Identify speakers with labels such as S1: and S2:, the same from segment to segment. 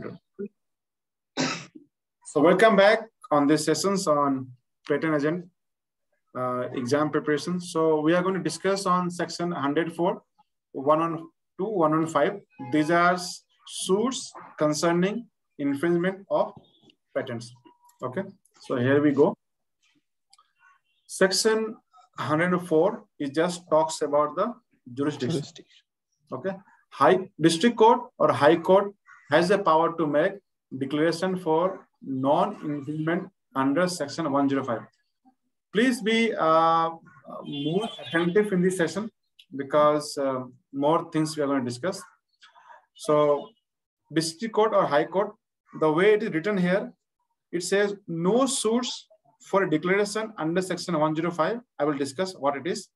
S1: computer. So welcome back on these sessions on patent agent exam preparation. So we are going to discuss on section 104, 112, 115. These are suits concerning infringement of patents. Okay, so here we go. Section 104 it just talks about the jurisdiction. Okay, district court or high court has the power to make declaration for non-infringement under section 105. Please be more attentive in this session because more things we are going to discuss. So district court or high court, the way it is written here, it says no suits for a declaration under section 105. I will discuss what it is,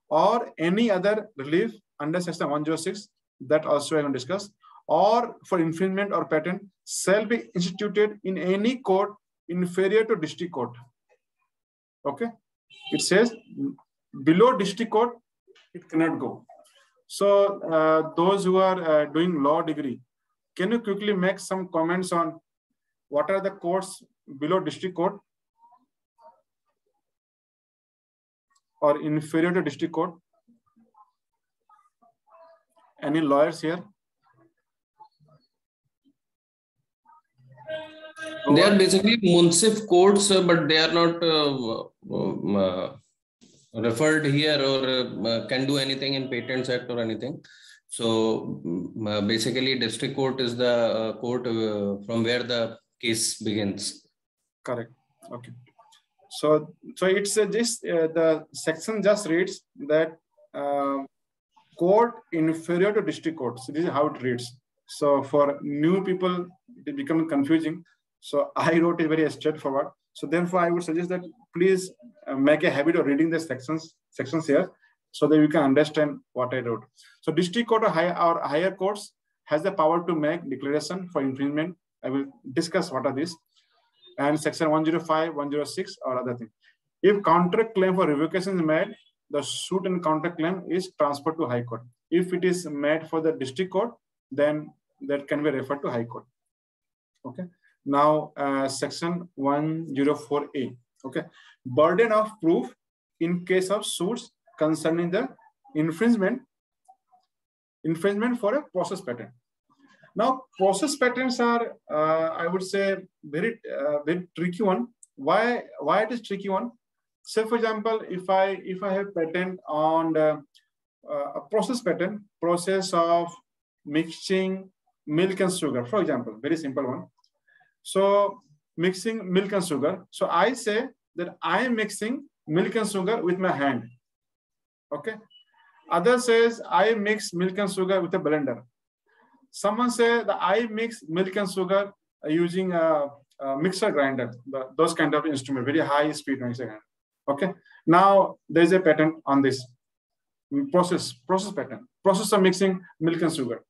S1: or any other relief under section 106 that also I will discuss, or for infringement or patent shall be instituted in any court inferior to district court. Okay, it says below district court it cannot go. So those who are doing law degree, can you quickly make some comments on what are the courts below district court or inferior to district court? Any lawyers here?
S2: They are basically municipal courts, but they are not referred here or can do anything in Patents Act or anything. So basically district court is the court from where the case begins.
S1: Correct. Okay. So it's just the section just reads that court inferior to district court. So this is how it reads. So for new people, it becomes confusing. So I wrote it very straightforward. So therefore, I would suggest that please make a habit of reading the sections here so that you can understand what I wrote. So district court or higher courts has the power to make declaration for infringement. I will discuss what are these. And section 105, 106 or other thing. If contract claim for revocation is made, the suit and counter claim is transferred to high court. If it is made for the district court, then that can be referred to high court. Okay. Now, section 104A. Okay. Burden of proof in case of suits concerning the infringement for a process patent. Now, process patents are, I would say, very tricky one. Why it is tricky one? Say, for example, if I have patent on a process patent, process of mixing milk and sugar, for example, very simple one. So mixing milk and sugar. So I say that I am mixing milk and sugar with my hand. Okay. Other says I mix milk and sugar with a blender. Someone say that I mix milk and sugar using a mixer grinder, those kind of instrument, very high speed mixer grinder. Okay. Now there's a patent on this process patent, process of mixing milk and sugar.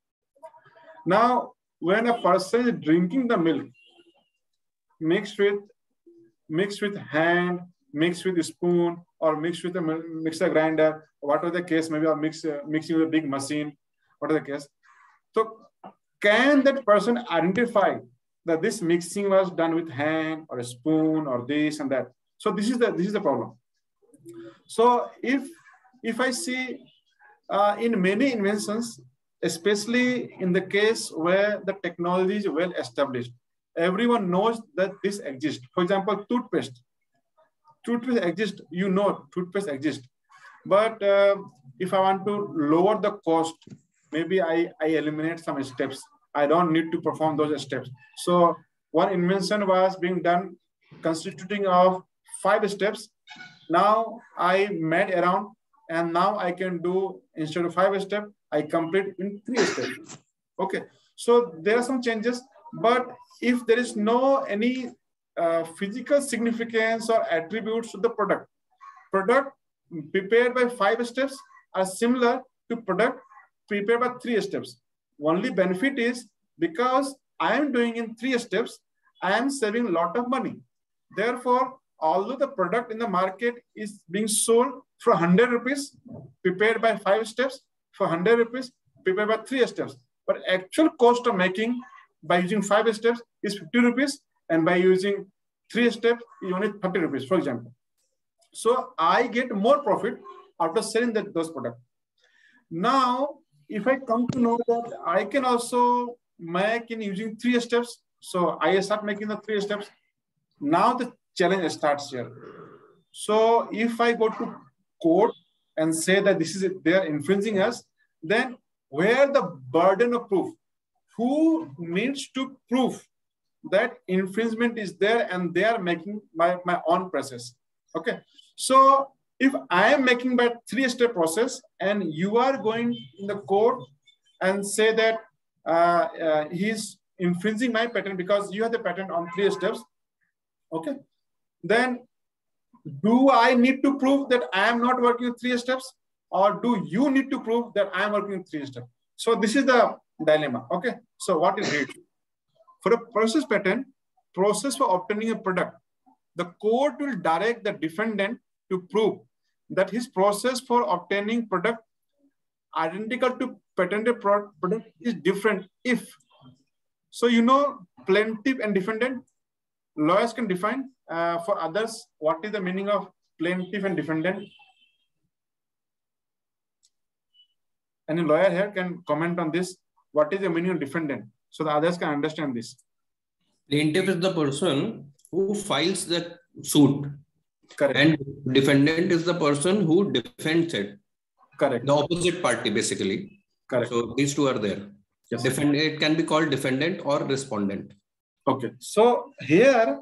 S1: Now, when a person is drinking the milk, mixed with hand, mixed with a spoon, or mixed with a mixer grinder, whatever the case, maybe or mixing with a big machine, whatever the case. So, can that person identify that this mixing was done with hand or a spoon or this and that? So this is the problem. So if I see in many inventions, especially in the case where the technology is well established, everyone knows that this exists. For example, toothpaste exists. You know, toothpaste exists. But if I want to lower the cost, maybe I eliminate some steps. I don't need to perform those steps. So one invention was being done constituting of 5 steps. Now I made around, and now I can do, instead of 5 steps, I complete in 3 steps. Okay. So there are some changes, but if there is no any physical significance or attributes to the product prepared by 5 steps are similar to product prepared by 3 steps. Only benefit is because I am doing in 3 steps, I am saving a lot of money. Therefore, although the product in the market is being sold for 100 rupees, prepared by 5 steps, for 100 rupees, prepared by 3 steps, but actual cost of making by using 5 steps is 50 rupees, and by using 3 steps is only 30 rupees, for example. So I get more profit after selling those products. Now, if I come to know that I can also make in using 3 steps, so I start making the 3 steps. Now the challenge starts here. So if I go to court and say that this is it, they are infringing us, then where the burden of proof? Who needs to prove that infringement is there and they are making my own process? Okay. So if I am making by 3-step process and you are going in the court and say that he's infringing my patent because you have the patent on 3 steps, okay, then do I need to prove that I am not working with 3 steps, or do you need to prove that I am working with 3 steps? So this is the dilemma. Okay. So what is it? For a process patent, process for obtaining a product, the court will direct the defendant to prove that his process for obtaining product identical to patented product is different if. So you know, plaintiff and defendant, lawyers can define for others what is the meaning of plaintiff and defendant. Any lawyer here can comment on this. What is the meaning of defendant? So the others can understand this.
S2: Plaintiff is the person who files the suit.
S1: Correct.
S2: And defendant is the person who defends it.
S1: Correct.
S2: The opposite party, basically.
S1: Correct.
S2: So these two are there.
S1: Yes.
S2: It can be called defendant or respondent.
S1: Okay. So here,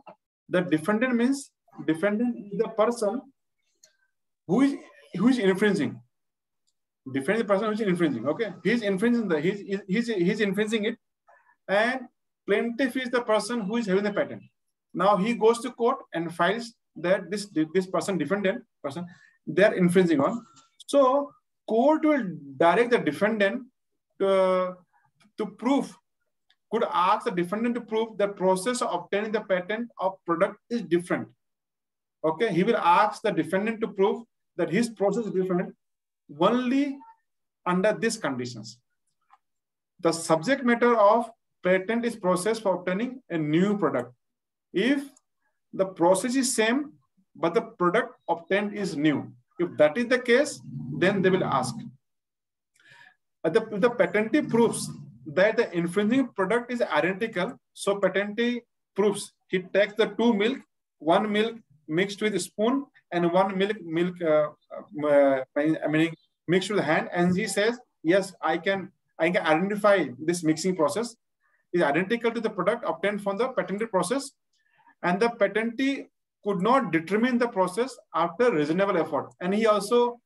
S1: the defendant means defendant is the person who is infringing. Defend the person who is infringing. Okay. He's infringing he's infringing it, and plaintiff is the person who is having the patent. Now he goes to court and files that this person, defendant person, they are infringing on. So court will direct the defendant to prove, could ask the defendant to prove the process of obtaining the patent of product is different. Okay, he will ask the defendant to prove that his process is different only under these conditions. The subject matter of patent is process for obtaining a new product. If the process is same, but the product obtained is new. If that is the case, then they will ask. The patentee proves that the infringing product is identical. So patentee proves he takes the 2 milk, 1 milk mixed with a spoon and 1 milk mixed with hand, and he says, yes, I can identify this mixing process is identical to the product obtained from the patented process, and the patentee could not determine the process after reasonable effort. And he also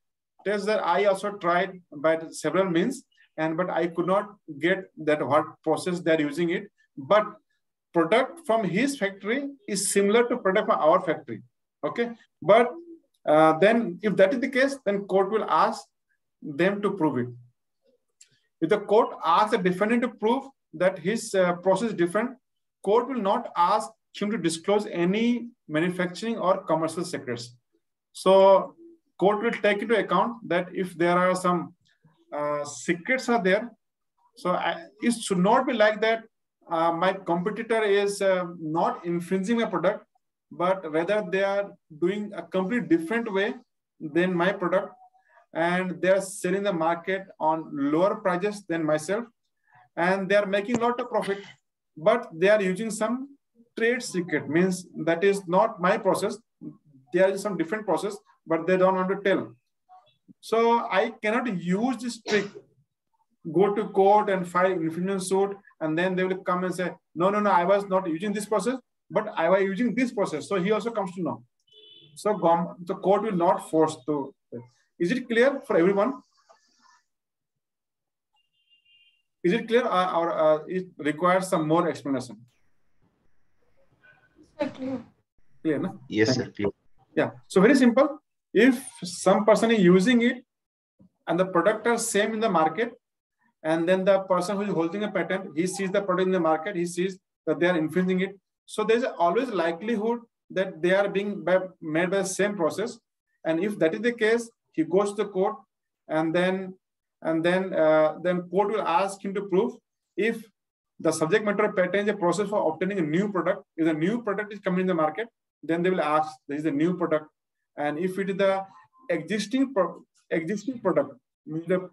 S1: tells that I also tried by several means, but I could not get that what process they're using it. But product from his factory is similar to product from our factory. Okay. But then if that is the case, then court will ask them to prove it. If the court asks the defendant to prove that his process is different, court will not ask him to disclose any manufacturing or commercial secrets. So court will take into account that if there are some secrets are there, so it should not be like that my competitor is not infringing my product, but rather they are doing a completely different way than my product, and they are selling the market on lower prices than myself, and they are making a lot of profit, but they are using some trade secret, means that is not my process. There is some different process, but they don't want to tell. So I cannot use this trick, go to court and file infringement suit, and then they will come and say, no, I was not using this process, but I was using this process. So he also comes to know. So the court will not force to. Is it clear for everyone? Is it clear, or it requires some more explanation?
S3: Clear.
S1: Clear, no?
S4: Yes, sir. Clear.
S1: Yeah. So very simple. If some person is using it and the product are same in the market, and then the person who is holding a patent, he sees the product in the market, he sees that they are infringing it. So there's always likelihood that they are being made by the same process. And if that is the case, he goes to the court, and then court will ask him to prove if the subject matter patent is a process for obtaining a new product. If a new product is coming in the market, then they will ask, this is a new product. And if it is the existing product, means the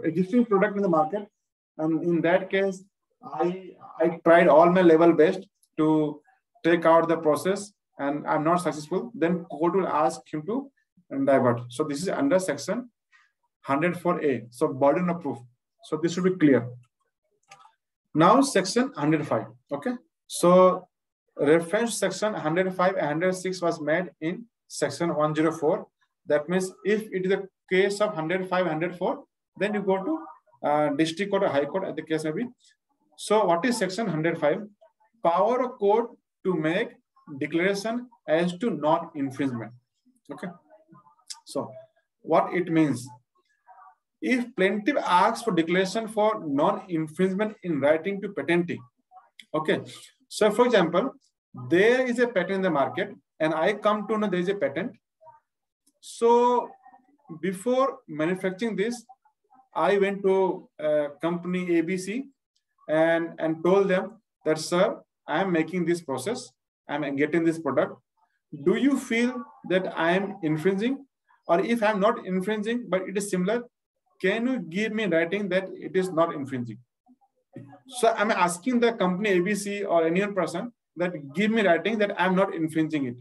S1: existing product in the market, and in that case, I tried all my level best to take out the process and I'm not successful, then court will ask him to divert. So this is under section 104A. So burden of proof. So this should be clear. Now section 105. Okay. So reference section 105 and 106 was made in section 104. That means if it is a case of 105, 104, then you go to district court or high court, as the case may be. So what is section 105? Power of court to make declaration as to non-infringement. Okay. So what it means? If plaintiff asks for declaration for non-infringement in writing to patentee, okay. So for example, there is a patent in the market and I come to know there is a patent. So before manufacturing this, I went to company ABC and told them that, sir, I am making this process, I am getting this product. Do you feel that I am infringing? Or if I am not infringing, but it is similar, can you give me writing that it is not infringing? So I'm asking the company ABC or any other person that give me writing that I'm not infringing it.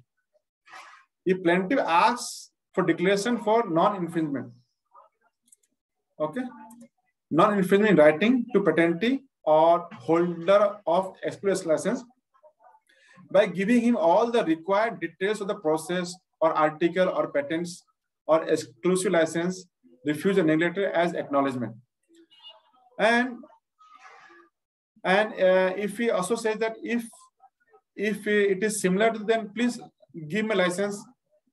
S1: If plaintiff asks for declaration for non-infringement, okay, non-infringement writing to patentee or holder of express license by giving him all the required details of the process or article or patents or exclusive license, refuse and neglect as acknowledgement. And if he also says that if it is similar to them, please give me license.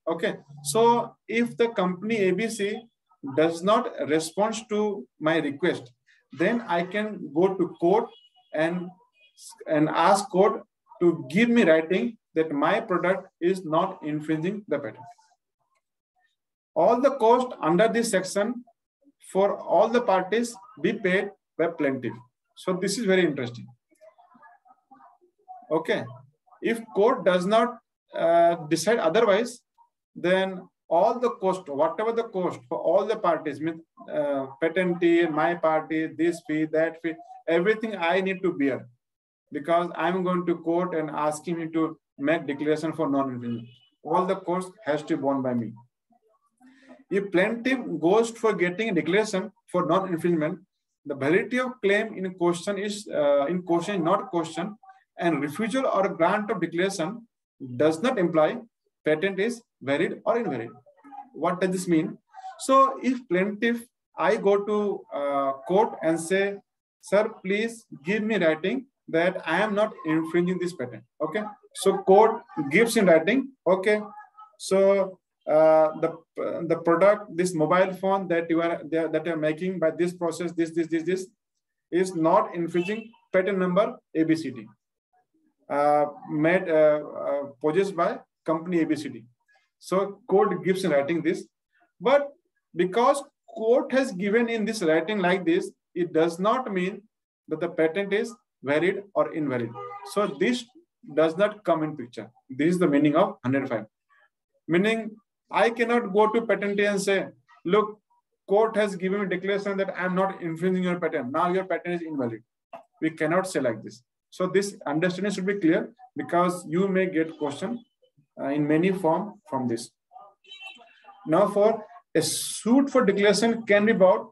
S1: Okay. So if the company ABC does not respond to my request, then I can go to court and ask court to give me writing that my product is not infringing the patent. All the cost under this section for all the parties be paid by plaintiff. So this is very interesting. Okay. If court does not decide otherwise, then all the cost, whatever the cost for all the parties, patentee, my party, this fee, that fee, everything I need to bear because I'm going to court and asking me to make declaration for non-infringement. All the cost has to be borne by me. If plaintiff goes for getting a declaration for non-infringement, the validity of claim in question is not question, and refusal or grant of declaration does not imply patent is valid or invalid. What does this mean? So if plaintiff, I go to court and say, sir, please give me writing that I am not infringing this patent. Okay. So court gives in writing. Okay. So the product, this mobile phone that you are making by this process, this is not infringing patent number ABCD, possessed by company ABCD. So court gives in writing this, but because court has given in this writing like this, it does not mean that the patent is valid or invalid. So this does not come in picture. This is the meaning of 105. Meaning I cannot go to patentee and say, look, court has given me declaration that I am not infringing your patent. Now your patent is invalid. We cannot say like this. So this understanding should be clear because you may get question in many form from this. Now for a suit for declaration can be brought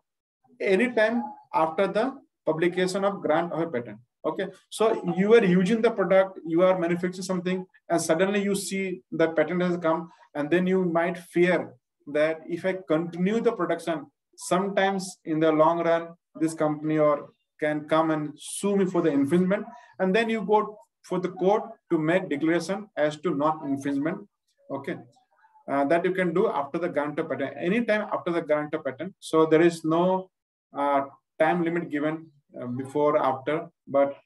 S1: anytime after the publication of grant of a patent. Okay, so you are using the product, you are manufacturing something, and suddenly you see the patent has come, and then you might fear that if I continue the production, sometimes in the long run, this company or can come and sue me for the infringement, and then you go for the court to make declaration as to non-infringement. Okay, that you can do after the grant of patent, anytime after the grant of patent. So there is no time limit given before, after, but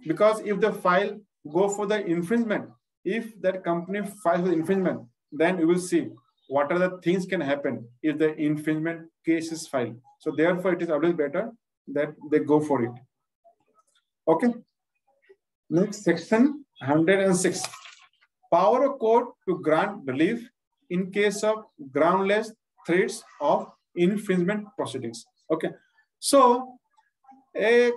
S1: because if the file go for the infringement, if that company files the infringement, then you will see what are the things can happen if the infringement case is filed. So therefore, it is always better that they go for it. Okay. Next, section 106. Power of court to grant relief in case of groundless threats of infringement proceedings. Okay. So a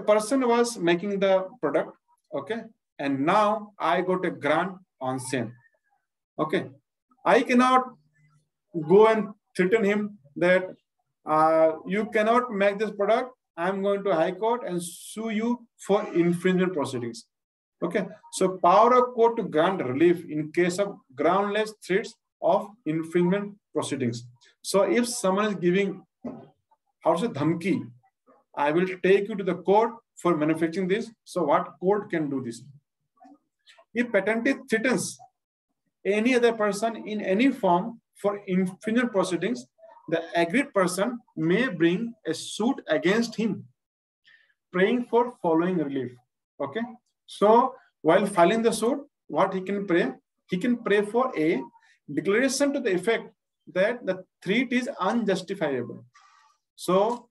S1: person was making the product, okay, and now I got a grant on same. Okay. I cannot go and threaten him that you cannot make this product. I'm going to High Court and sue you for infringement proceedings. Okay. So power of court to grant relief in case of groundless threats of infringement proceedings. So if someone is giving, how to say, dhamki, I will take you to the court for manufacturing this. So what court can do this? If patentee threatens any other person in any form for infringement proceedings, the aggrieved person may bring a suit against him, praying for following relief. Okay. So while filing the suit, what he can pray? He can pray for a declaration to the effect that the threat is unjustifiable. So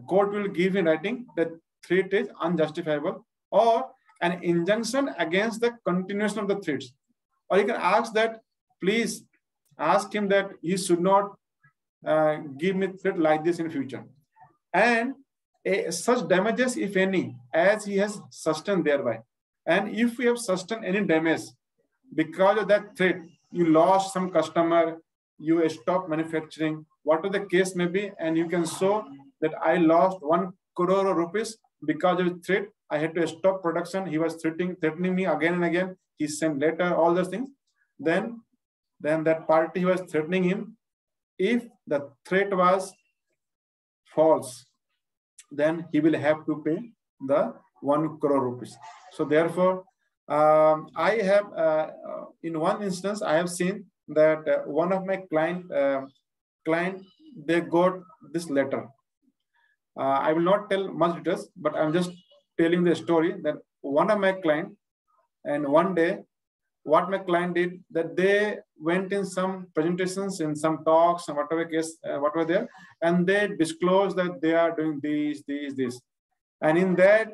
S1: court will give in writing that threat is unjustifiable, or an injunction against the continuation of the threats. Or you can ask that, please ask him that he should not give me threat like this in future. And such damages, if any, as he has sustained thereby. And if we have sustained any damage because of that threat, you lost some customer, you stopped manufacturing, whatever the case may be, and you can show that I lost 1 crore rupees because of the threat. I had to stop production. He was threatening me again and again. He sent letter, all those things. Then that party was threatening him. If the threat was false, then he will have to pay the 1 crore rupees. So therefore, I have, in one instance, I have seen that one of my client, they got this letter. I will not tell much details, but I'm just telling the story that one of my client, and one day, what my client did, that they went in some presentations, in some talks, and whatever case, whatever there, and they disclosed that they are doing this. And in that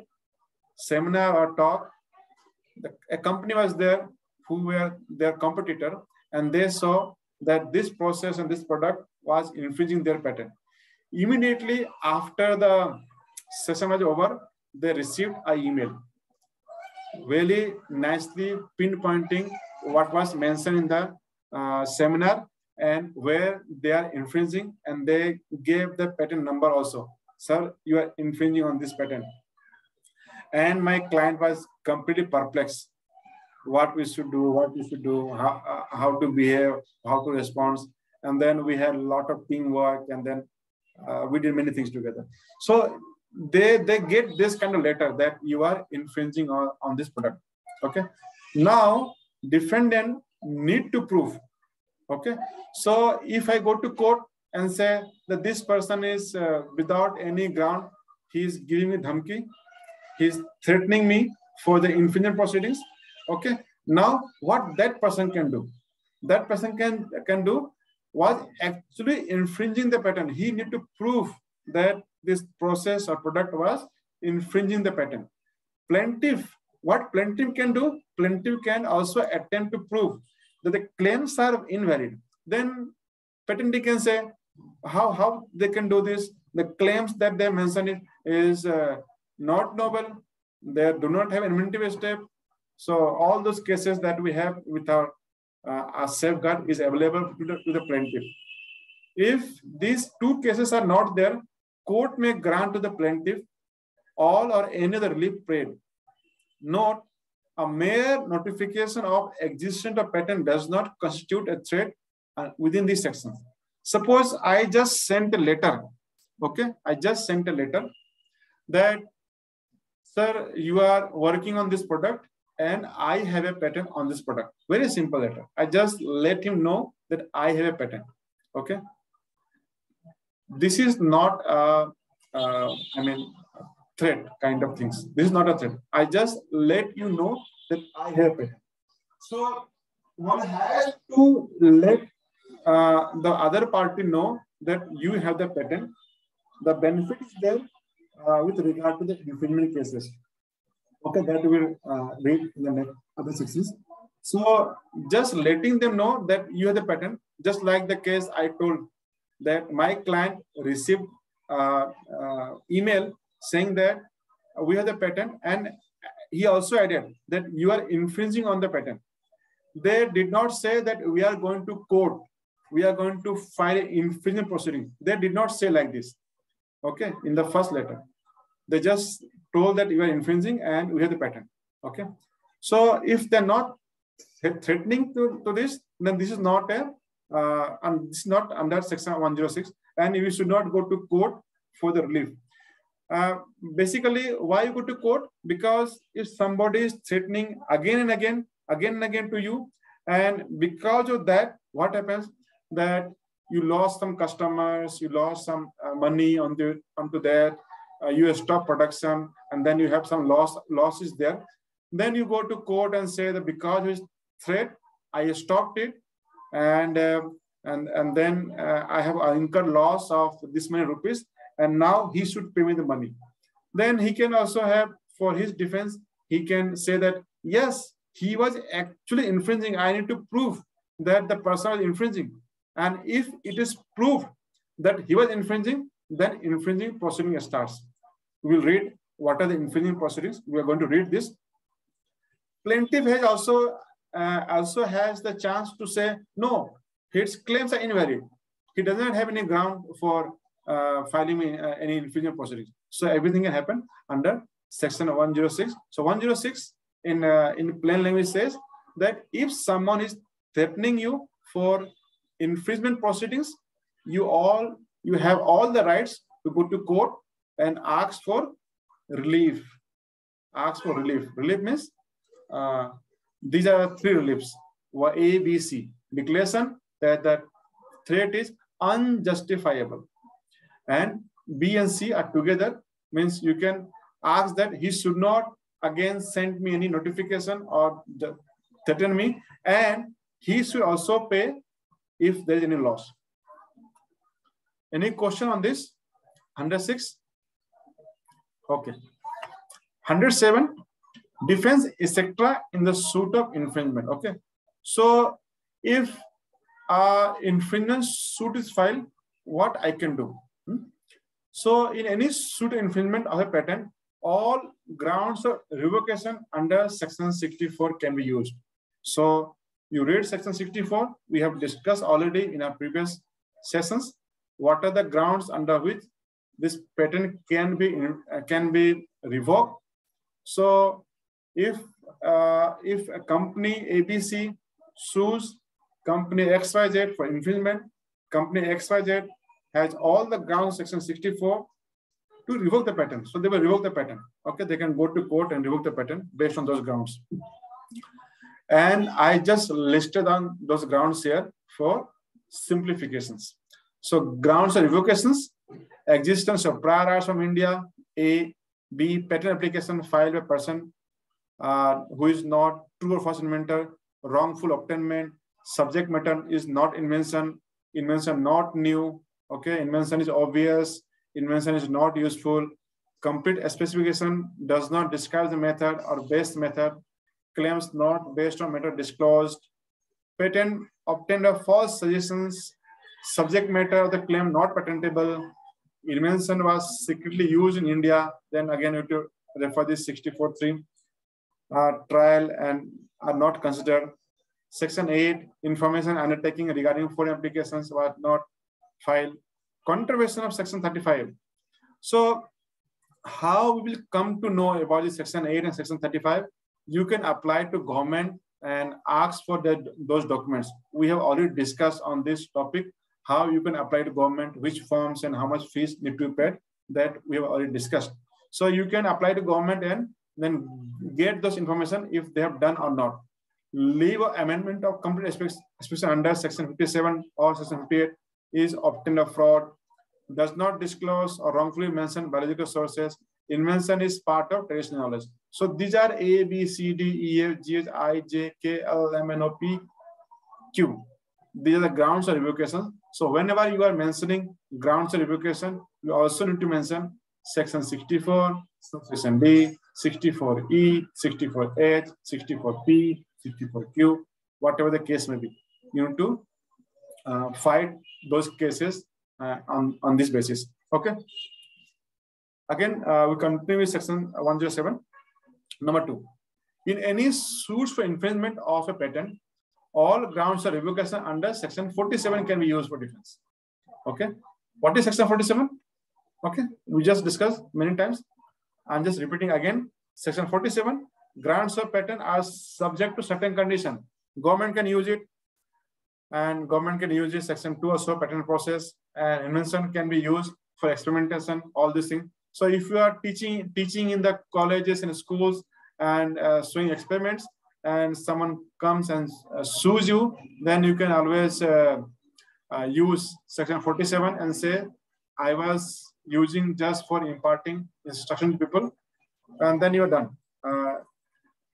S1: seminar or talk, a company was there who were their competitor, and they saw that this process and this product was infringing their patent. Immediately after the session was over, they received an email, really nicely pinpointing what was mentioned in the seminar and where they are infringing, and they gave the patent number also. Sir, you are infringing on this patent. And my client was completely perplexed. What we should do, how to behave, how to respond. And then we had a lot of teamwork, and then we did many things together. So they get this kind of letter that you are infringing on this product. Okay. Now, defendant need to prove. Okay. So if I go to court and say that this person is without any ground, he is giving me dhamki, he is threatening me for the infringement proceedings. Okay. Now, what that person can do? That person can do was actually infringing the patent. He need to prove that this process or product was infringing the patent. Plaintiff, what plaintiff can do? Plaintiff can also attempt to prove that the claims are invalid. Then patentee can say how they can do this. The claims that they mentioned is not novel. They do not have administrative step. So all those cases that we have with our safeguard is available to the plaintiff. If these two cases are not there, court may grant to the plaintiff all or any other relief prayed. Note, a mere notification of existence of patent does not constitute a threat within this section. Suppose I just sent a letter. Okay, I just sent a letter that, sir, you are working on this product and I have a patent on this product. Very simple letter. I just let him know that I have a patent. Okay. This is not threat kind of things. This is not a threat. I just let you know that I have a patent. So one has to let the other party know that you have the patent. The benefit is there. with regard to the infringement cases. Okay, that we will read in the next other sections. So just letting them know that you have the patent, just like the case I told that my client received email saying that we have the patent, and he also added that you are infringing on the patent. They did not say that we are going to court, we are going to file infringement proceeding. They did not say like this. Okay, in the first letter, they just told that you are infringing and we have the patent. Okay, so if they're not threatening to this, then this is not a and this is not under section 106, and you should not go to court for the relief. Basically, why you go to court? Because if somebody is threatening again and again to you, and because of that, what happens? That you lost some customers, you lost some money onto that, you stop production, and then you have some losses there. Then you go to court and say that because of his threat, I stopped it, and then I have incurred loss of this many rupees, and now he should pay me the money. Then he can also have, for his defense, he can say that yes, he was actually infringing. I need to prove that the person was infringing. And if it is proved that he was infringing, then infringing proceeding starts. We will read what are the infringing proceedings. We are going to read this. Plaintiff has also has the chance to say, no, his claims are invalid. He does not have any ground for filing any infringement proceedings. So everything can happen under section 106. So 106 in plain language says that if someone is threatening you for infringement proceedings, you have all the rights to go to court and ask for relief. Ask for relief. Relief means these are three reliefs. A, B, C. Declaration that the threat is unjustifiable. And B and C are together, means you can ask that he should not again send me any notification or threaten me, and he should also pay if there is any loss. Any question on this? 106? Okay. 107, defense, etc. in the suit of infringement. Okay. So if infringement suit is filed, what I can do? So in any suit infringement of a patent, all grounds of revocation under section 64 can be used. So you read section 64, we have discussed already in our previous sessions, what are the grounds under which this patent can be revoked. So if a company ABC sues company XYZ for infringement, company XYZ has all the grounds section 64 to revoke the patent. So they will revoke the patent. Okay, they can go to court and revoke the patent based on those grounds. And I just listed on those grounds here for simplifications. So grounds of revocations: existence of prior arts from India, A. B. patent application filed by a person who is not true or false inventor, wrongful obtainment, subject matter is not invention, invention not new, okay, invention is obvious, invention is not useful, complete specification does not describe the method or best method, claims not based on method disclosed, patent obtained of false suggestions, subject matter of the claim not patentable, invention was secretly used in India, then again you have to refer this 64.3, trial and are not considered. Section 8, information undertaking regarding foreign applications was not filed. Contravention of section 35. So how we will come to know about this section 8 and section 35? You can apply to government and ask for those documents. We have already discussed on this topic, how you can apply to government, which forms and how much fees need to be paid, that we have already discussed. So you can apply to government and then get those information if they have done or not. Leave or amendment of complete especially under section 57 or section 58 is obtained of fraud, does not disclose or wrongfully mention biological sources, invention is part of traditional knowledge. So these are A, B, C, D, E, F, G, H, I, J, K, L, M, N, O, P, Q. These are the grounds of revocation. So whenever you are mentioning grounds of revocation, you also need to mention section 64, subsection D, 64E, 64H, 64P, 64Q, whatever the case may be. You need to fight those cases on this basis. Okay. Again, we continue with section 107. Number 2. In any suits for infringement of a patent, all grounds of revocation under section 47 can be used for defense. Okay. What is section 47? Okay. We just discussed many times. I'm just repeating again. Section 47, grants of patent are subject to certain conditions. Government can use it, and government can use it. Section 2 or so patent process, and invention can be used for experimentation, all these things. So if you are teaching in the colleges and schools and showing experiments, and someone comes and sues you, then you can always use section 47 and say, I was using just for imparting instruction to people, and then you're done.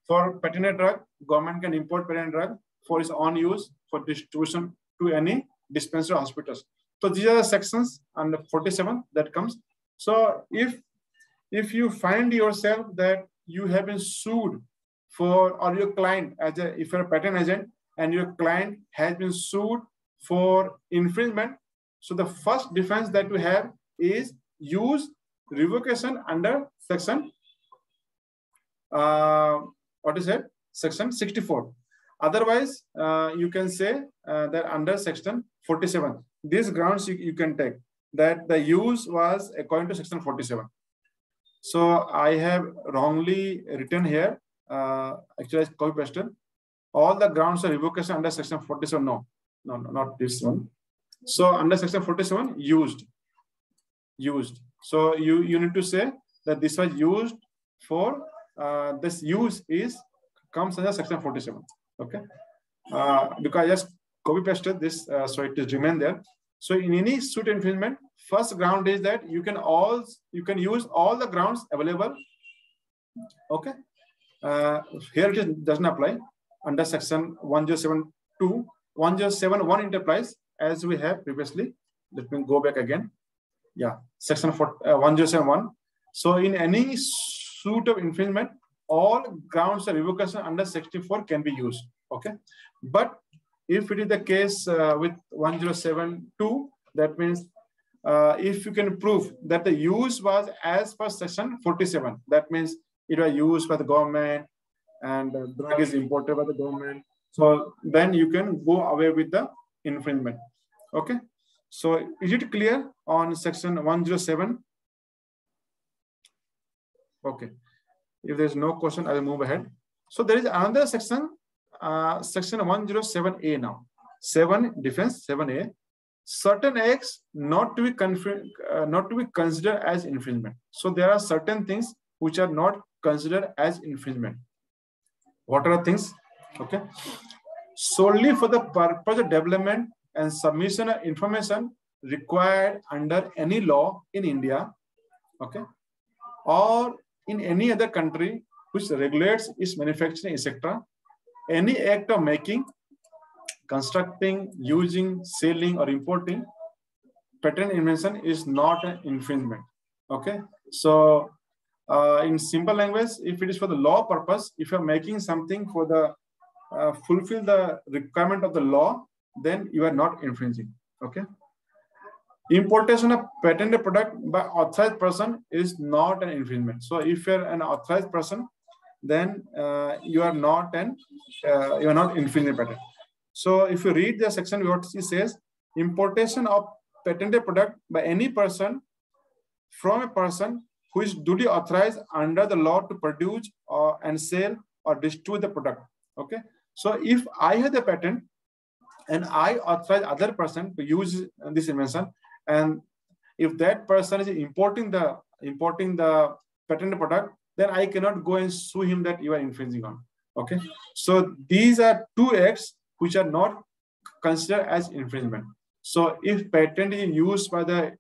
S1: For patented drug, government can import patented drug for its own use for distribution to any dispensary hospitals. So these are the sections under 47 that comes. So if you find yourself that you have been sued for, or your client, if you're a patent agent and your client has been sued for infringement, so the first defense that we have is use revocation under section section 64. Otherwise, you can say that under section 47, these grounds you can take that the use was according to section 47. So I have wrongly written here. Actually, I copy pasted all the grounds of revocation under section 47. No, not this one. So under section 47, used. So you need to say that this was used for this use comes under section 47. Okay, because I just copy pasted this, so it is remain there. So in any suit infringement, first ground is that you can use all the grounds available. Okay, here it doesn't apply under section 107(2). 107(1) it applies as we have previously. Let me go back again. Yeah, section 107(1). So in any suit of infringement, all grounds of revocation under 64 can be used. Okay, but if it is the case with 107(2), that means if you can prove that the use was as per section 47, that means it was used by the government and the drug is imported by the government. So then you can go away with the infringement. Okay, so is it clear on section 107? Okay, if there's no question, I will move ahead. So there is another section, section 107A now. 7 defense 7A. Certain acts not to be considered as infringement. So there are certain things which are not considered as infringement. What are the things? Okay, solely for the purpose of development and submission of information required under any law in India, okay, or in any other country which regulates its manufacturing, etc. Any act of making, constructing, using, selling, or importing patent invention is not an infringement. Okay, so in simple language, if it is for the law purpose, if you are making something for the fulfill the requirement of the law, then you are not infringing. Okay, importation of patented product by authorized person is not an infringement. So if you are an authorized person, then you are not infringing patent. So if you read the section, what it says, importation of patented product by any person from a person who is duly authorized under the law to produce and sell or distribute the product. Okay, so if I have the patent and I authorize other person to use this invention, and if that person is importing the patented product, then I cannot go and sue him that you are infringing on. Okay, so these are two acts which are not considered as infringement. So if patent is used by the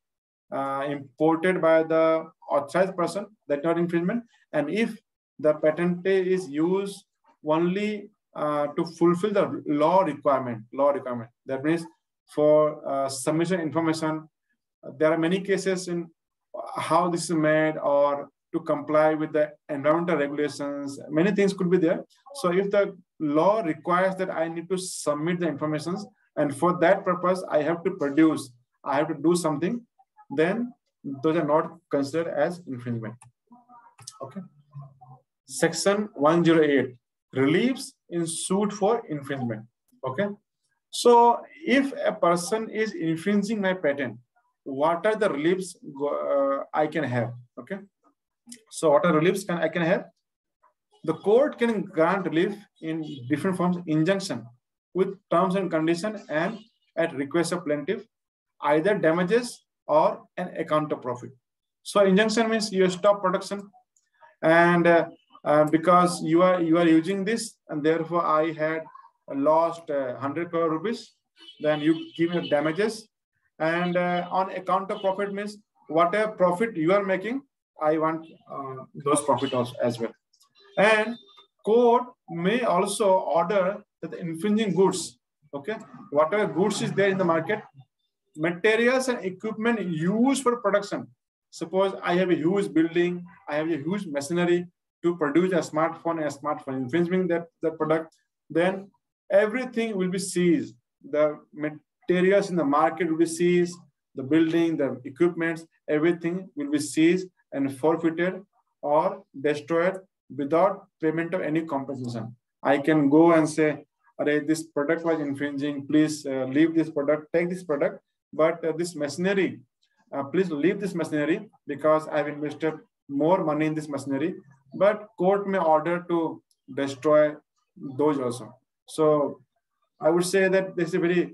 S1: imported by the authorized person, that's not infringement. And if the patent is used only to fulfill the law requirement, that means for submission information, there are many cases in how this is made, or to comply with the environmental regulations. Many things could be there. So if the law requires that I need to submit the information, and for that purpose I have to produce, I have to do something, then those are not considered as infringement. Okay. Section 108, reliefs in suit for infringement. Okay. So if a person is infringing my patent, what are the reliefs I can have? Okay. So what are reliefs I can have? The court can grant relief in different forms: injunction with terms and conditions, and at request of plaintiff, either damages or an account of profit. So injunction means you stop production, and because you are using this, and therefore I had lost 100 crore rupees, then you give me damages. And on account of profit means whatever profit you are making, I want those profit also as well. And court may also order that the infringing goods, okay, whatever goods is there in the market, materials and equipment used for production. Suppose I have a huge building, I have a huge machinery to produce a smartphone, infringing that product, then everything will be seized. The materials in the market will be seized, the building, the equipments, everything will be seized and forfeited or destroyed without payment of any compensation. I can go and say, this product was infringing, please leave this product, take this product, but this machinery, please leave this machinery because I've invested more money in this machinery. But court may order to destroy those also. So I would say that this is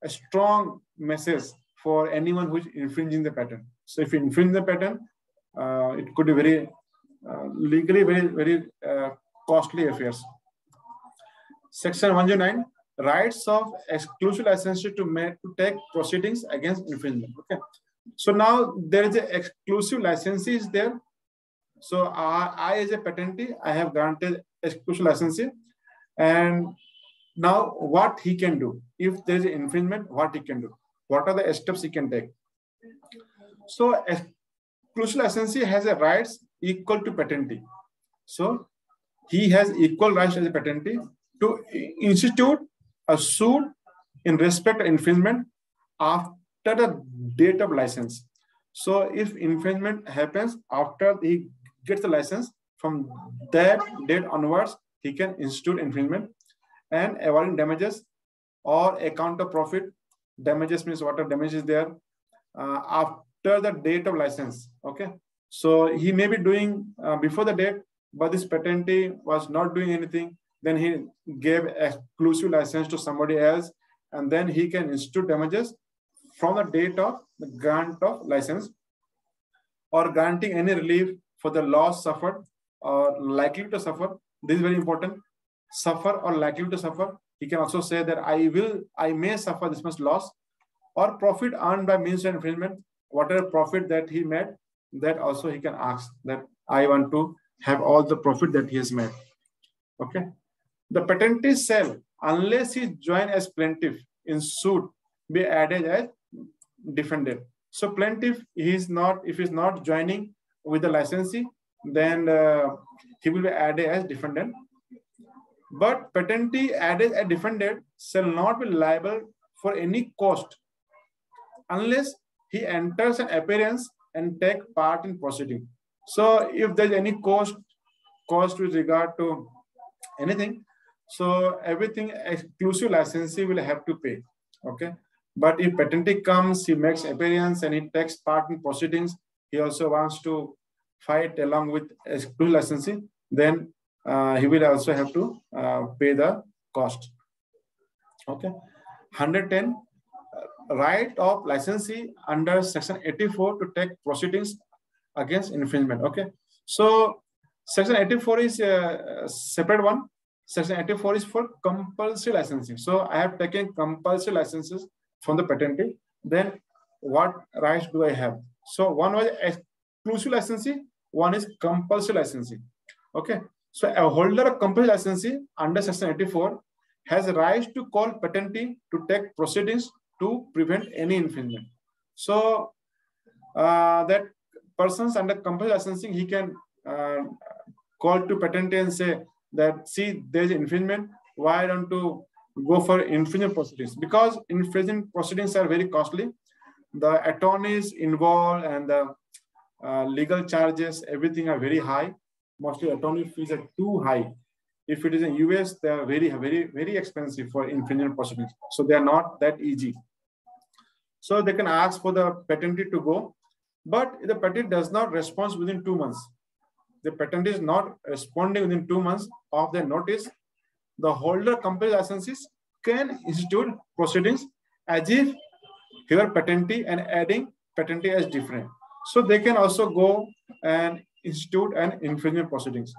S1: a strong message for anyone who is infringing the patent. So if you infringe the patent, it could be very legally very costly affairs. Section 109, rights of exclusive licensee to take proceedings against infringement. Okay. So now there is an exclusive licensee is there. So I as a patentee, I have granted exclusive licensee, and now what he can do if there is an infringement, what he can do, what are the steps he can take. So exclusive licensee has a rights equal to patentee. So he has equal rights as a patentee to institute a suit in respect of infringement after the date of license. So if infringement happens after he gets the license, from that date onwards, he can institute infringement and awarding damages or account of profit. Damages means what are damages there after the date of license. Okay. So he may be doing before the date, but this patentee was not doing anything. Then he gave exclusive license to somebody else, and then he can institute damages from the date of the grant of license, or granting any relief for the loss suffered or likely to suffer. This is very important. Suffer or likely to suffer. He can also say that I may suffer this much loss, or profit earned by means of infringement. Whatever profit that he made, that also he can ask that I want to have all the profit that he has made. Okay. The patentee shall, unless he join as plaintiff in suit, be added as defendant. So plaintiff, if he's not joining with the licensee, then he will be added as defendant. But patentee added as defendant shall not be liable for any cost unless he enters an appearance and take part in proceeding. So if there's any cost with regard to anything, so everything exclusive licensee will have to pay. Okay. But if patentee comes, he makes appearance and he takes part in proceedings, he also wants to fight along with exclusive licensee, then he will also have to pay the cost. Okay. 110, right of licensee under section 84 to take proceedings against infringement. Okay. So section 84 is a separate one. Section 84 is for compulsory licensing. So I have taken compulsory licenses from the patentee. Then what rights do I have? So one was exclusive licensee, one is compulsory licensee. Okay. So a holder of compulsory licensee under section 84 has a right to call patentee to take proceedings to prevent any infringement. So that persons under compulsory licensing, he can call to patentee and say that, see, there's infringement. Why don't you go for infringement proceedings? Because infringement proceedings are very costly. The attorneys involved and the legal charges, everything are very high. Mostly attorney fees are too high. If it is in US, they are very, very, very expensive for infringement proceedings. So they are not that easy. So they can ask for the patentee to go, but if the patentee does not respond within 2 months, the patentee is not responding within 2 months of their notice, the holder compulsory licenses can institute proceedings as if he were patentee and adding patentee as different. So they can also go and institute an infringement proceedings.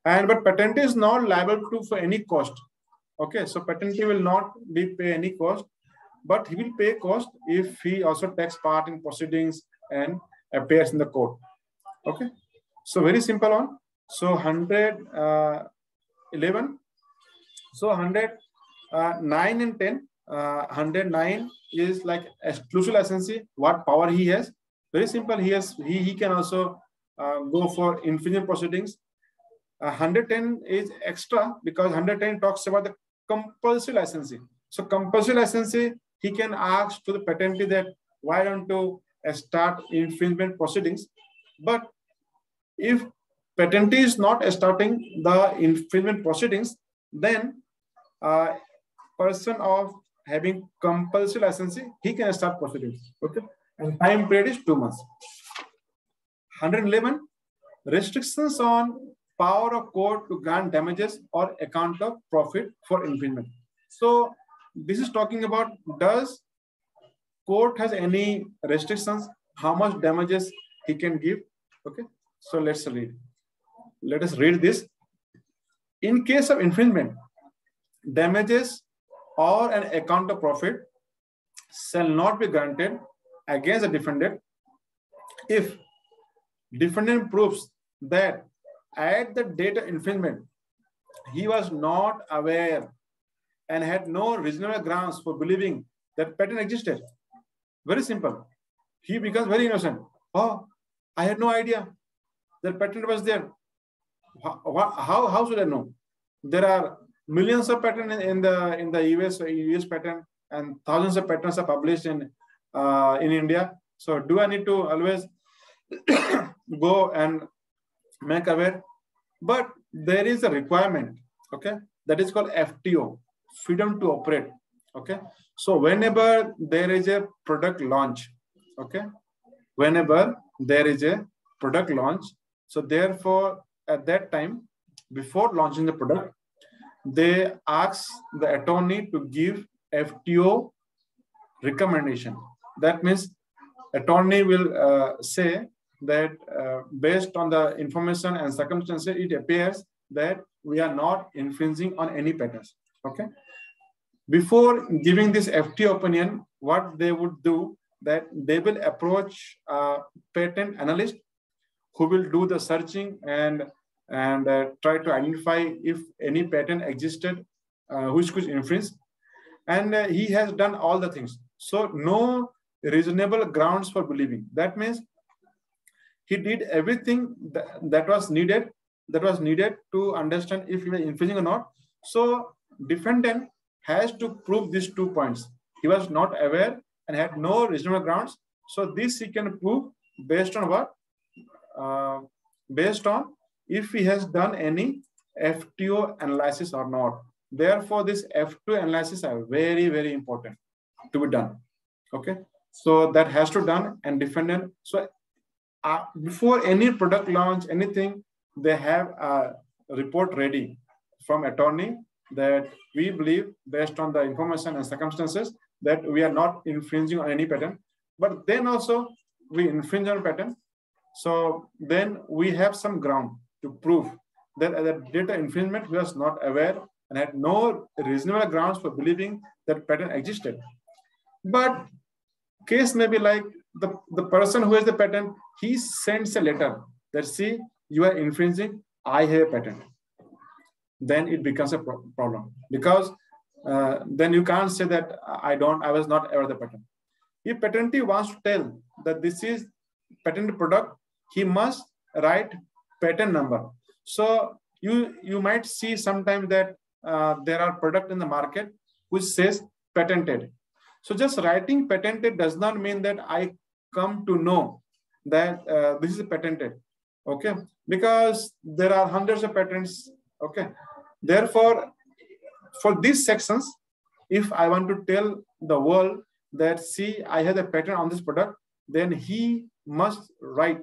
S1: But patentee is not liable to for any cost. Okay, so patentee will not be pay any cost, but he will pay cost if he also takes part in proceedings and appears in the court. Okay, so very simple one. So 111. So 109 and 10. 109 is like exclusive licensee. What power he has? Very simple. He can also go for infringement proceedings. 110 is extra because 110 talks about the compulsory licensee. So compulsory licensee, he can ask to the patentee that why don't you start infringement proceedings? But if patentee is not starting the infringement proceedings, then person of having compulsory licensee, he can start proceedings. Okay, and time period is 2 months. 111, restrictions on power of court to grant damages or account of profit for infringement. So this is talking about, does court has any restrictions, how much damages he can give? Okay, so let's read. Let us read this. In case of infringement, damages or an account of profit shall not be granted against the defendant if defendant proves that at the date of infringement, he was not aware and had no reasonable grounds for believing that patent existed. Very simple. He becomes very innocent. Oh, I had no idea that patent was there. How should I know? There are millions of patents in the US patent, and thousands of patents are published in India. So do I need to always go and make aware? But there is a requirement, okay, that is called FTO, freedom to operate. Okay, so whenever there is a product launch, okay, whenever there is a product launch, so therefore at that time, before launching the product, they ask the attorney to give FTO recommendation. That means attorney will say that based on the information and circumstances, it appears that we are not infringing on any patents. Okay. Before giving this FTO opinion, what they would do, that they will approach a patent analyst who will do the searching and try to identify if any patent existed which could infringe. And he has done all the things. So no reasonable grounds for believing. That means he did everything that was needed to understand if he was infringing or not. So defendant has to prove these 2 points. He was not aware and had no reasonable grounds. So this he can prove based on what? Based on if he has done any FTO analysis or not. Therefore, this FTO analysis are very, very important to be done. Okay, so that has to be done, and defendant. So before any product launch, anything, they have a report ready from attorney that we believe, based on the information and circumstances, that we are not infringing on any patent. But then also we infringe on patent. So then we have some ground to prove that at the date of infringement, we was not aware and had no reasonable grounds for believing that patent existed. But case may be like the person who has the patent, he sends a letter that, see, you are infringing, I have a patent. Then it becomes a problem, because then you can't say that I was not aware of the patent. If patentee wants to tell that this is patented product, he must write patent number. So you might see sometimes that there are products in the market which says patented. So just writing patented does not mean that I come to know that this is patented, okay? Because there are hundreds of patents, okay? Therefore, for these sections, if I want to tell the world that, see, I have a patent on this product, then he must write.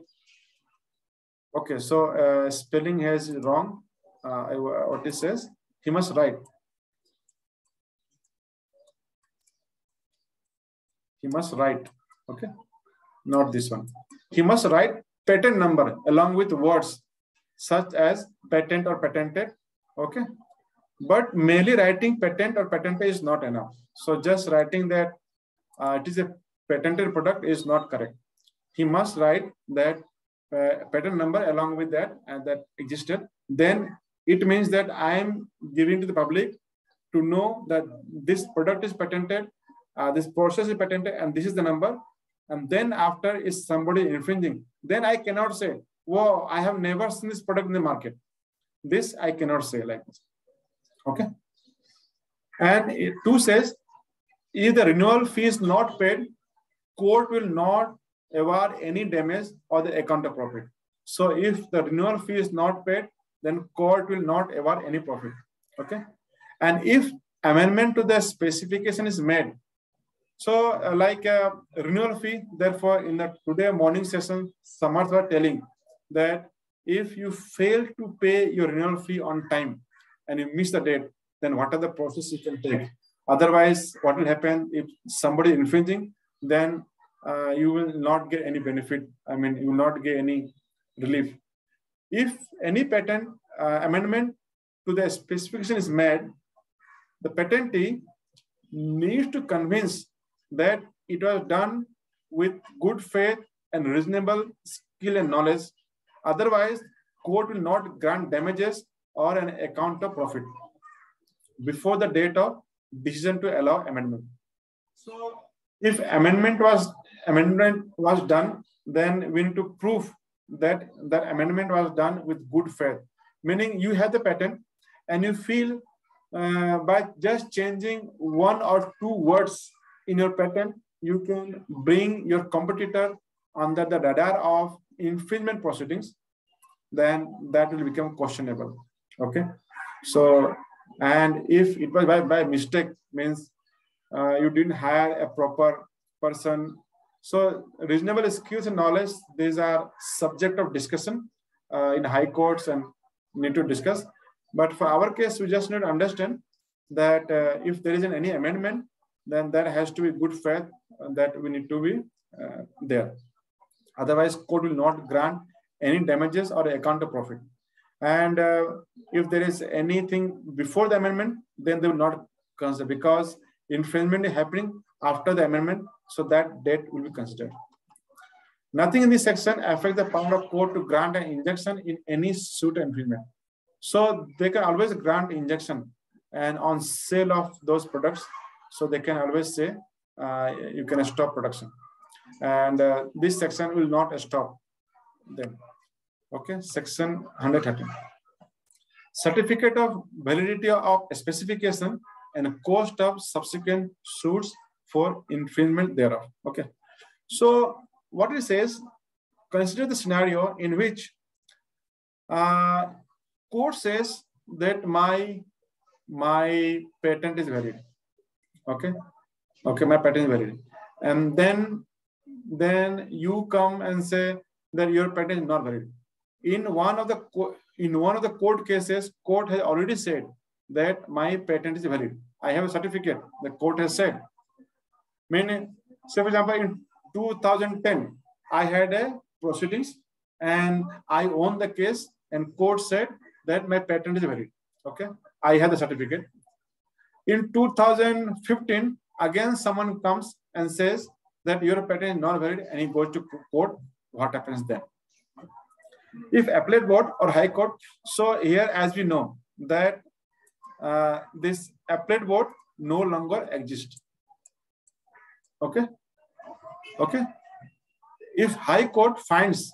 S1: Okay, so spelling has wrong. What it says, he must write. He must write, okay? Not this one. He must write patent number along with words such as patent or patented, okay? But merely writing patent or patented is not enough. So just writing that it is a patented product is not correct. He must write that patent number along with that and that existed. Then it means that I am giving to the public to know that this product is patented, this process is patented, and this is the number. And then after is somebody infringing, then I cannot say, whoa, I have never seen this product in the market. This I cannot say like this. Okay. And 2 says, if the renewal fee is not paid, court will not award any damage or the account of profit. So if the renewal fee is not paid, then court will not award any profit. Okay. And if amendment to the specification is made, so like a renewal fee, therefore in the today morning session, Samarth was telling that if you fail to pay your renewal fee on time and you miss the date, then what are the process you can take? Otherwise, what will happen if somebody infringing, then you will not get any benefit. I mean, you will not get any relief. If any patent amendment to the specification is made, the patentee needs to convince that it was done with good faith and reasonable skill and knowledge. Otherwise, court will not grant damages or an account of profit before the date of decision to allow amendment. So if amendment was done, then we need to prove that that amendment was done with good faith. Meaning you have the patent and you feel by just changing 1 or 2 words in your patent, you can bring your competitor under the radar of infringement proceedings, then that will become questionable. Okay. So, and if it was by mistake, means you didn't hire a proper person. So reasonable skills and knowledge, these are subject of discussion in high courts and need to discuss. But for our case, we just need to understand that if there is any amendment, then that has to be good faith that we need to be there. Otherwise, court will not grant any damages or account of profit. And if there is anything before the amendment, then they will not consider, because infringement is happening after the amendment, so that date will be considered. Nothing in this section affects the power of court to grant an injunction in any suit infringement. So they can always grant injunction and on sale of those products. So they can always say you can stop production, and this section will not stop them. Okay, section 113. Certificate of validity of specification and cost of subsequent suits for infringement thereof. Okay, so what it says, consider the scenario in which court says that my patent is valid. Okay, my patent is valid, and then you come and say that your patent is not valid. In one of the court cases, court has already said that my patent is valid. I have a certificate. The court has said. Meaning, say for example, in 2010, I had a proceedings and I won the case, and court said that my patent is valid. Okay, I have the certificate. In 2015, again someone comes and says that your patent is not valid, and he goes to court. What happens then? If appellate board or high court, so here as we know that this appellate board no longer exists. Okay. If High Court finds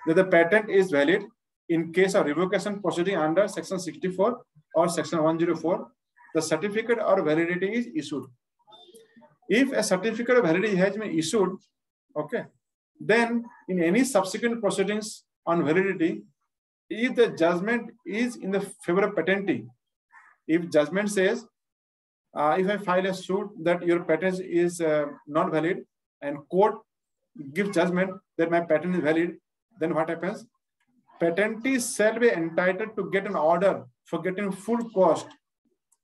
S1: that the patent is valid in case of revocation proceeding under Section 64 or Section 104, the certificate or validity is issued. If a certificate of validity has been issued, okay, then in any subsequent proceedings on validity, if the judgment is in the favor of patentee, if judgment says, if I file a suit that your patent is not valid and court gives judgment that my patent is valid, then what happens? Patentee shall be entitled to get an order for getting full cost.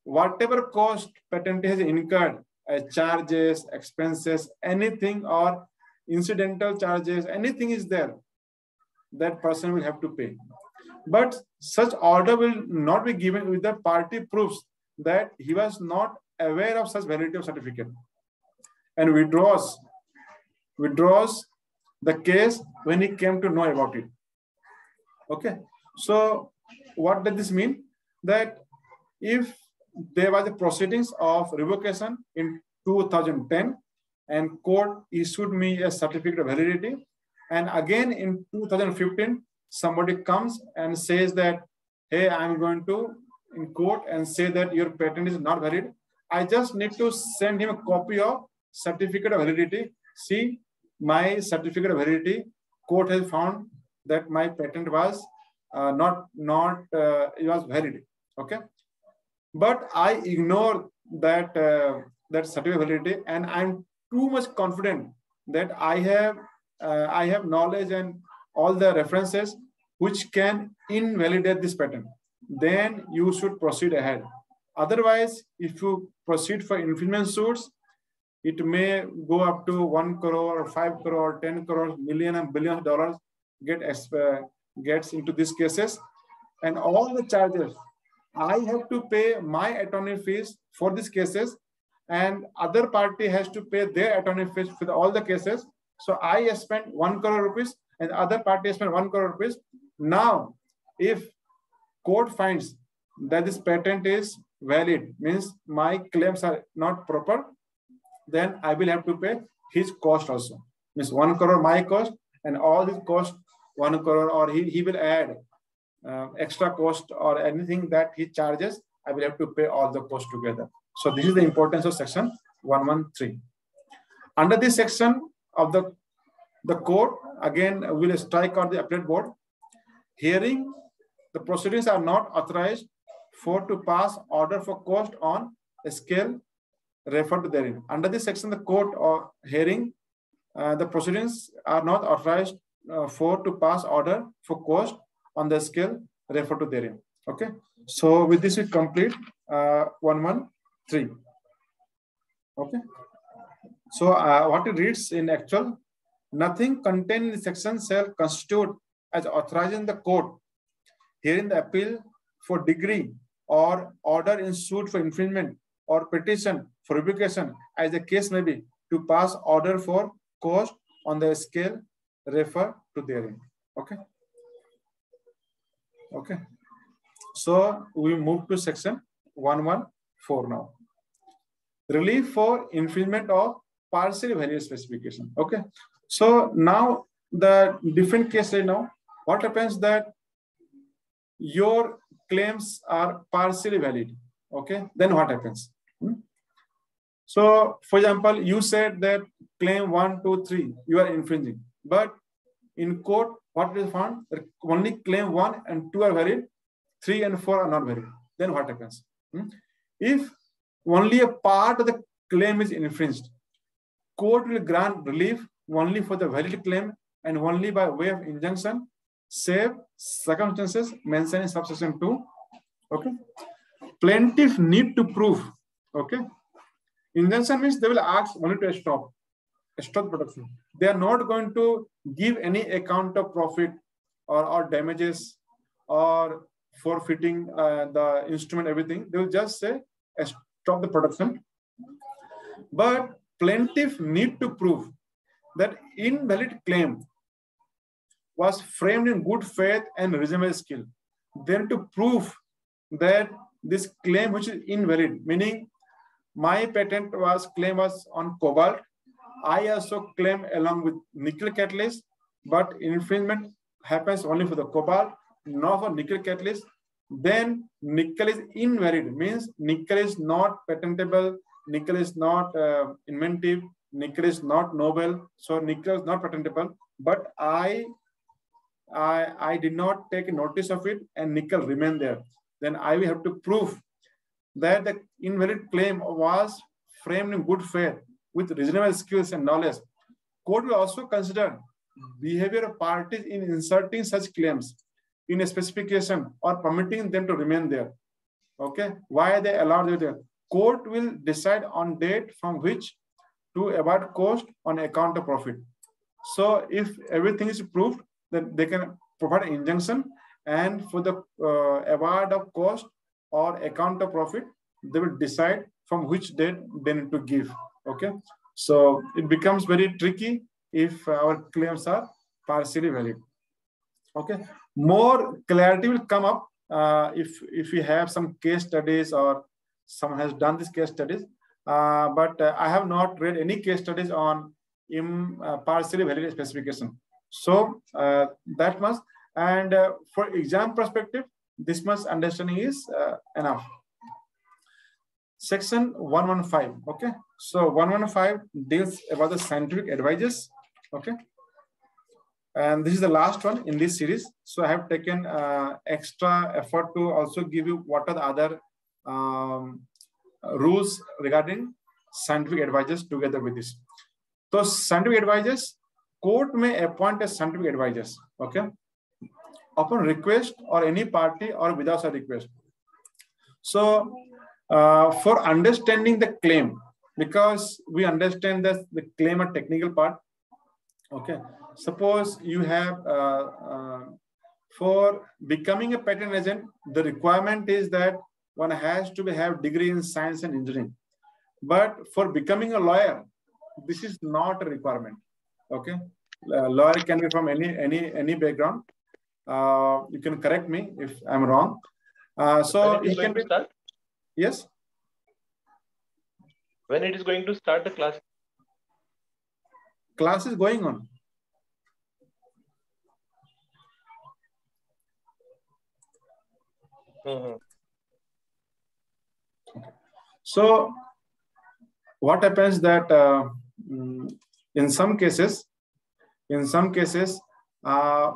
S1: Whatever cost patentee has incurred, charges, expenses, anything or incidental charges, anything is there, that person will have to pay. But such order will not be given with the party proofs that he was not aware of such validity of certificate and withdraws the case when he came to know about it. Okay. So what does this mean? That if there was a proceedings of revocation in 2010 and court issued me a certificate of validity, and again in 2015 somebody comes and says that, hey, I'm going to in court and say that your patent is not valid, I just need to send him a copy of certificate of validity. See, my certificate of validity, court has found that my patent was it was valid. Okay, but I ignore that that certificate of validity, and I'm too much confident that I have knowledge and all the references which can invalidate this patent. Then you should proceed ahead. Otherwise, if you proceed for infringement suits, it may go up to 1 crore or 5 crore, 10 crore, million and billion of dollars gets into these cases, and all the charges I have to pay my attorney fees for these cases, and other party has to pay their attorney fees for all the cases. So I spent 1 crore rupees and other party spent 1 crore rupees. Now, if court finds that this patent is valid, means my claims are not proper, then I will have to pay his cost also. Means 1 crore my cost and all his cost 1 crore, or he will add extra cost or anything that he charges, I will have to pay all the cost together. So this is the importance of section 113. Under this section of the court, again will strike on the appellate board. Hearing, the proceedings are not authorized for to pass order for cost on a scale referred to therein. Under this section, the court or hearing, the proceedings are not authorized for to pass order for cost on the scale referred to therein. Okay. So with this we complete 113. Okay. So what it reads in actual, nothing contained in the section shall constitute as authorizing the court hearing the appeal for degree or order in suit for infringement or petition for revocation, as the case may be, to pass order for cost on the scale referred to therein. Okay. Okay. So we move to section 114 now. Relief for infringement of partially valid specification. Okay. So now the different case right now, what happens that your claims are partially valid. Okay. Then what happens? So for example, you said that claim 1, 2, 3, you are infringing, but in court, what is found? Only claim 1 and 2 are valid, 3 and 4 are not valid. Then what happens? If only a part of the claim is infringed, court will grant relief only for the valid claim and only by way of injunction, save circumstances mentioned in subsection 2. Okay. Plaintiff need to prove. Okay. Injunction means they will ask only to stop production. They are not going to give any account of profit or damages or forfeiting the instrument, everything. They will just say stop the production. But plaintiff need to prove that invalid claim was framed in good faith and reasonable skill. Then to prove that this claim which is invalid, meaning my patent claim was on cobalt I also claim along with nickel catalyst, but infringement happens only for the cobalt, not for nickel catalyst. Then nickel is invalid, means nickel is not patentable, nickel is not inventive, nickel is not noble, so nickel is not patentable. But I did not take notice of it, and nickel remained there. Then I will have to prove that the invalid claim was framed in good faith with reasonable skills and knowledge. Court will also consider behavior of parties in inserting such claims in a specification or permitting them to remain there. Okay, why they allowed it there? Court will decide on date from which to award cost on account of profit. So if everything is proved, then they can provide an injunction, and for the award of cost or account of profit, they will decide from which date they need to give. Okay, so it becomes very tricky if our claims are partially valid. Okay, more clarity will come up if we have some case studies or someone has done this case studies. But I have not read any case studies on partially valid specification. So that much, and for exam perspective, this much understanding is enough. Section 115. Okay, so 115 deals about the scientific advices. Okay, and this is the last one in this series. So I have taken extra effort to also give you what are the other rules regarding scientific advisors together with this. So scientific advisors, court may appoint as scientific advisors, okay, upon request or any party or without a request. So for understanding the claim, because we understand that the claim a technical part, okay. Suppose you have for becoming a patent agent, the requirement is that one has to have degree in science and engineering. But for becoming a lawyer, this is not a requirement. Okay, lawyer can be from any background. You can correct me if I'm wrong. So
S3: it can be start.
S1: Yes.
S3: When it is going to start the class?
S1: Class is going on.
S3: Mm-hmm.
S1: So what happens that in some cases,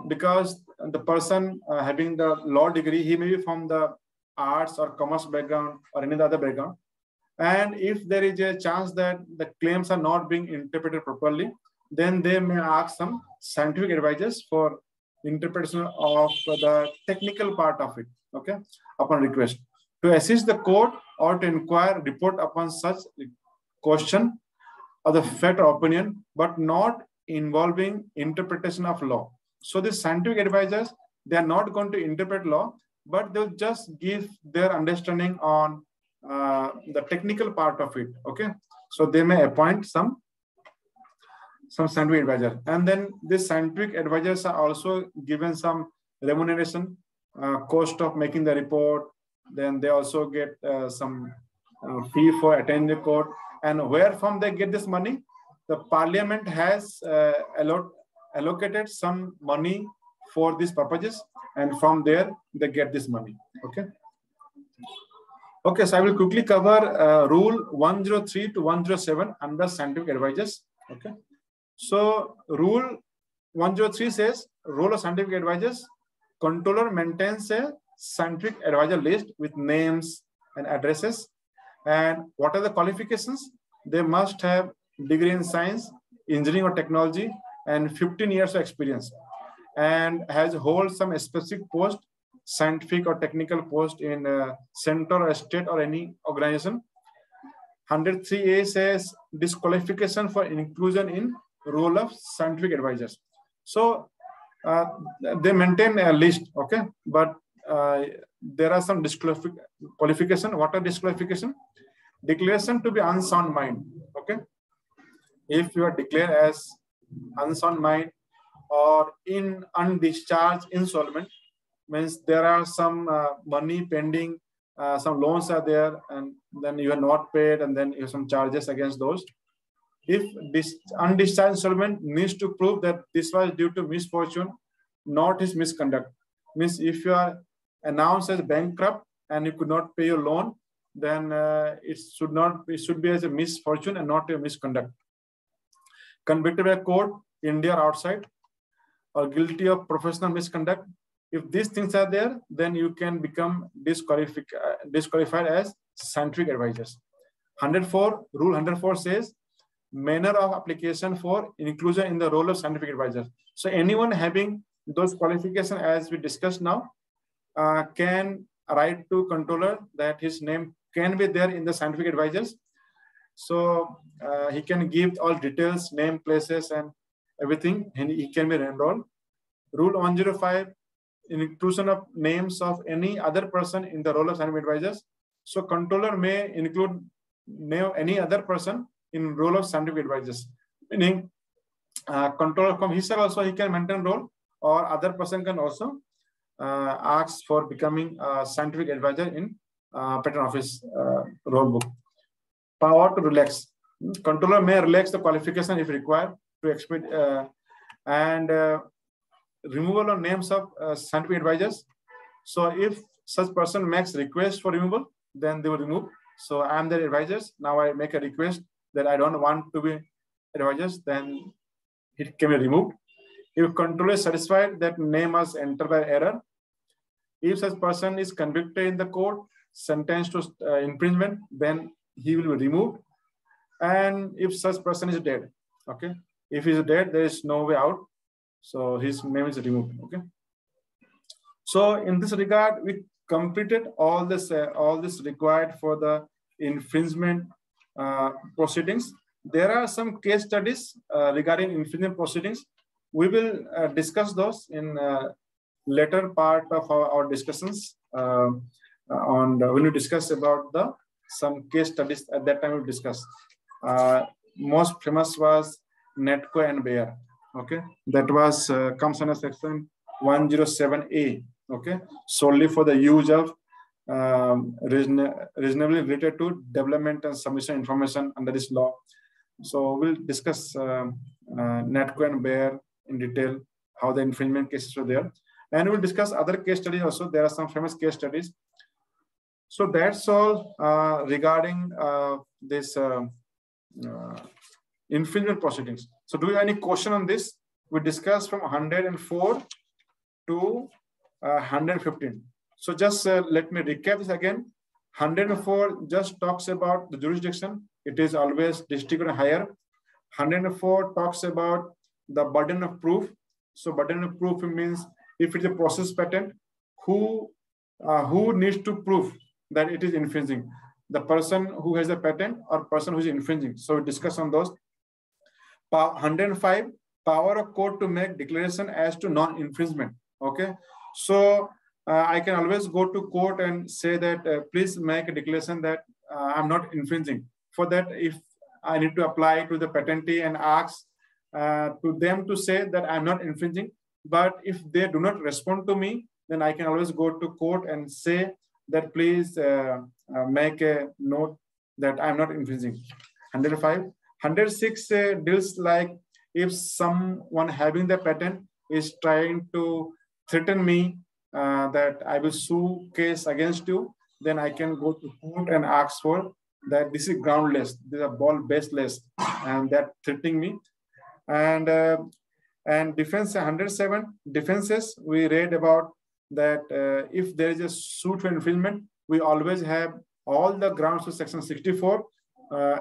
S1: because the person having the law degree, he may be from the arts or commerce background or any other background. And if there is a chance that the claims are not being interpreted properly, then they may ask some scientific advisors for interpretation of the technical part of it, okay, upon request, to assist the court or to inquire, report upon such question or the fact or opinion, but not involving interpretation of law. So the scientific advisors, they are not going to interpret law, but they'll just give their understanding on the technical part of it, okay. So they may appoint some scientific advisor, and then these scientific advisors are also given some remuneration, cost of making the report. Then they also get some fee for attending the court. And where from they get this money? The parliament has allocated some money for these purposes, and from there they get this money. Okay. Okay, so I will quickly cover rule 103 to 107 under scientific advisors. Okay. So rule 103 says, role of scientific advisors: controller maintains a scientific advisor list with names and addresses. And what are the qualifications? They must have degree in science, engineering or technology, and 15 years of experience, and hold some specific post, scientific or technical post in center or state or any organization. 103A says disqualification for inclusion in role of scientific advisors. So they maintain a list, okay, but there are some disqualification. What are disqualification? Declaration to be unsound mind, okay. If you are declared as unsound mind or in undischarged insolvent, means there are some money pending, some loans are there, and then you are not paid, and then you have some charges against those. if this undischarged installment needs to prove that this was due to misfortune, not his misconduct. Means if you are announced as bankrupt and you could not pay your loan, then it should be as a misfortune and not a misconduct. Convicted by court, India or outside, or guilty of professional misconduct. If these things are there, then you can become disqualified as scientific advisors. 104, Rule 104 says, manner of application for inclusion in the role of scientific advisor. So anyone having those qualifications as we discussed now can write to controller that his name can be there in the scientific advisors. So he can give all details, name, places, and everything, and he can be enrolled. Rule 105, inclusion of names of any other person in the role of scientific advisors. So controller may include name any other person in role of scientific advisors. Meaning controller from his side also he can maintain role, or other person can also ask for becoming a scientific advisor in patent office role book. Power to relax. Controller may relax the qualification if required to expect and removal of names of scientific advisors. So if such person makes request for removal, then they will remove. So I am their advisors. Now I make a request that I don't want to be advisors, then it can be removed. If controller is satisfied that name was entered by error, if such person is convicted in the court, sentenced to infringement, then he will be removed. And if such person is dead, okay, if he is dead, there is no way out. So his name is removed. Okay. So in this regard, we completed all this required for the infringement proceedings. There are some case studies regarding infringement proceedings. We will discuss those in later part of our discussions when we discuss about some case studies. At that time we'll discuss. Most famous was Netco and Bayer. Okay, that was comes under section 107A. Okay, solely for the use of reasonably related to development and submission information under this law. So we'll discuss Netco and Bayer in detail, how the infringement cases were there, and we'll discuss other case studies also. There are some famous case studies. So that's all regarding this infringement proceedings. So do you have any question on this? We discussed from 104 to 115. So just let me recap this again. 104 just talks about the jurisdiction. It is always district or higher. 104 talks about the burden of proof. So burden of proof means if it's a process patent, who needs to prove that it is infringing? The person who has a patent or person who is infringing. So we discuss on those. 105, power of court to make declaration as to non-infringement. Okay, so I can always go to court and say that please make a declaration that I'm not infringing. For that, if I need to apply to the patentee and ask to them to say that I'm not infringing, but if they do not respond to me, then I can always go to court and say that please make a note that I'm not infringing. 105. 106 deals like if someone having the patent is trying to threaten me that I will sue case against you, then I can go to court and ask for that this is groundless, this is a ball baseless, and that threatening me. And defense 107 defenses, we read about that if there is a suit for infringement, we always have all the grounds of section 64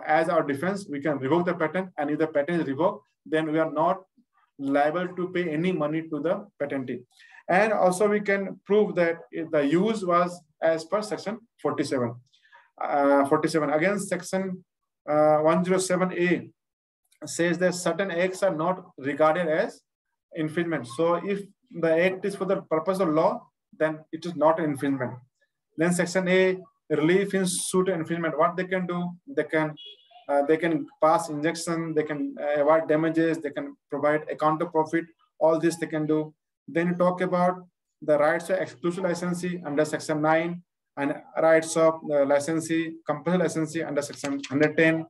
S1: as our defense. We can revoke the patent, and if the patent is revoked, then we are not liable to pay any money to the patentee. And also we can prove that the use was as per section 47. 47 again, section 107A says that certain acts are not regarded as infringement. So if the act is for the purpose of law, then it is not infringement. Then section A, relief in suit infringement. What they can do, they can pass injunction, they can avoid damages, they can provide account of profit. All this they can do. Then you talk about the rights of exclusive licensee under section 9, and rights of licensee, compulsory licensee under section 110.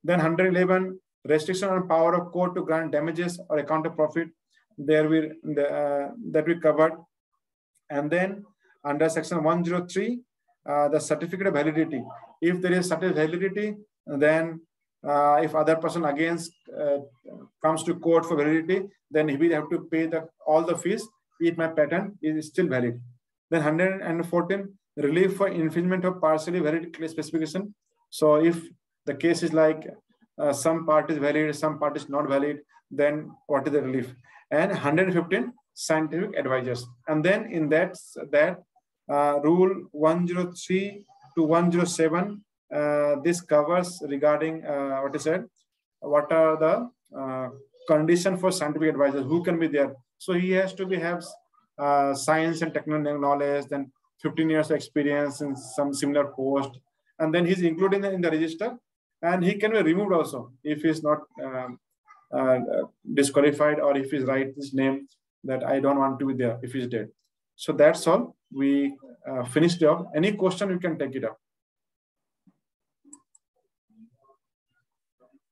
S1: Then 111, restriction on power of court to grant damages or account of profit, that we covered. And then under section 103, the certificate of validity. If there is certificate of validity, then if other person against comes to court for validity, then he will have to pay all the fees if my patent is still valid. Then 114, relief for infringement of partially valid specification. So if the case is like some part is valid, some part is not valid, then what is the relief? And 115, scientific advisors. And then in that rule 103 to 107, this covers regarding what is said, what are the conditions for scientific advisors, who can be there. So he has to have science and technical knowledge, then 15 years of experience in some similar post, and then he's included in the register, and he can be removed also if he's not disqualified, or if he's write his name that I don't want to be there if he's dead. So that's all. We finished up. Any question, you can take it up.